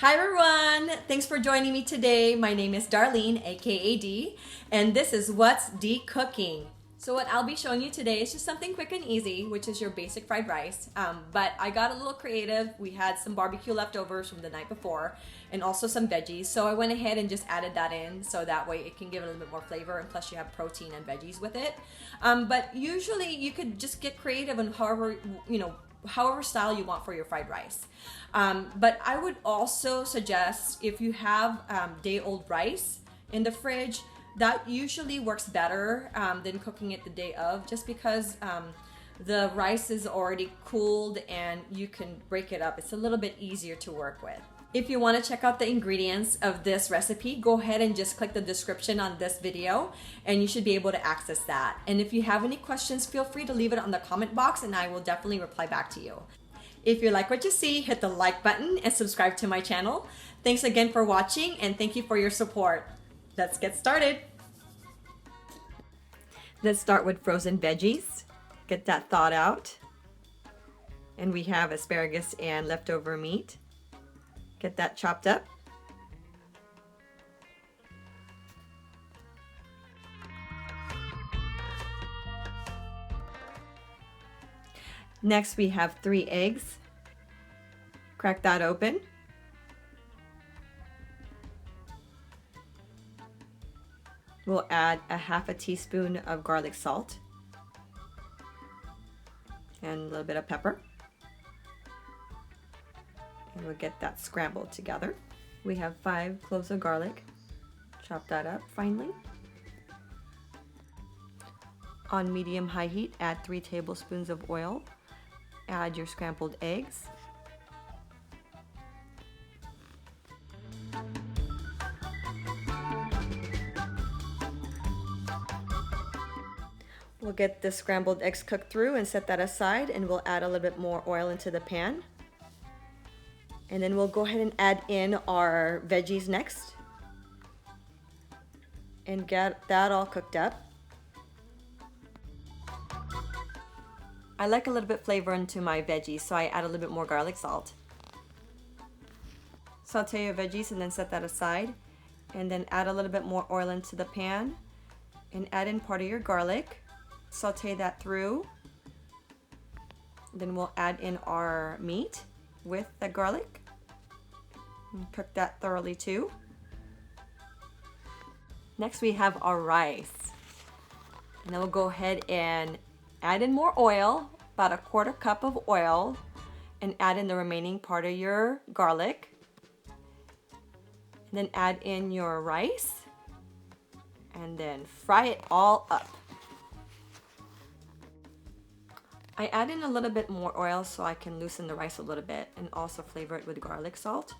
Hi everyone! Thanks for joining me today. My name is Darlene, aka D, and this is What's D Cooking. So what I'll be showing you today is just something quick and easy, which is your basic fried rice. But I got a little creative. We had some barbecue leftovers from the night before and also some veggies. So I went ahead and just added that in so that way it can give it a little bit more flavor, and plus you have protein and veggies with it. But usually you could just get creative on however style you want for your fried rice. But I would also suggest if you have day-old rice in the fridge, that usually works better than cooking it the day of, just because the rice is already cooled and you can break it up. It's a little bit easier to work with. If you want to check out the ingredients of this recipe, go ahead and just click the description on this video and you should be able to access that. And if you have any questions, feel free to leave it on the comment box and I will definitely reply back to you. If you like what you see, hit the like button and subscribe to my channel. Thanks again for watching and thank you for your support. Let's get started. Let's start with frozen veggies. Get that thawed out. And we have asparagus and leftover meat. Get that chopped up. Next we have 3 eggs. Crack that open. We'll add a half a teaspoon of garlic salt and a little bit of pepper. And we'll get that scrambled together. We have 5 cloves of garlic. Chop that up finely. On medium-high heat, add 3 tablespoons of oil. Add your scrambled eggs. We'll get the scrambled eggs cooked through and set that aside, and we'll add a little bit more oil into the pan. And then we'll go ahead and add in our veggies next and get that all cooked up. I like a little bit flavor into my veggies, so I add a little bit more garlic salt. Saute your veggies and then set that aside, and then add a little bit more oil into the pan and add in part of your garlic. Saute that through. Then we'll add in our meat with the garlic and cook that thoroughly too. Next we have our rice, and then we'll go ahead and add in more oil, about a 1/4 cup of oil, and add in the remaining part of your garlic. And then add in your rice and then fry it all up. I add in a little bit more oil so I can loosen the rice a little bit and also flavor it with garlic salt.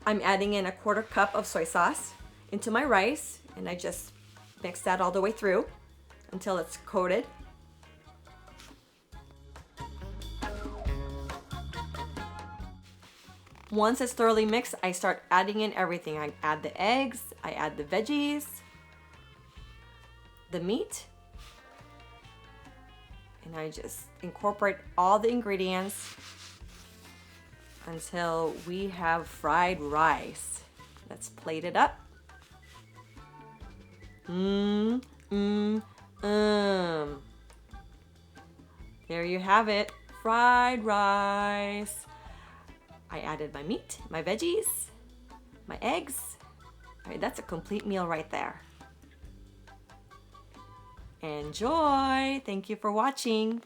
I'm adding in a 1/4 cup of soy sauce into my rice, and I just mix that all the way through until it's coated. Once it's thoroughly mixed, I start adding in everything. I add the eggs, I add the veggies, the meat, and I just incorporate all the ingredients until we have fried rice. Let's plate it up. There you have it, fried rice. I added my meat, my veggies, my eggs. All right, that's a complete meal right there. Enjoy! Thank you for watching.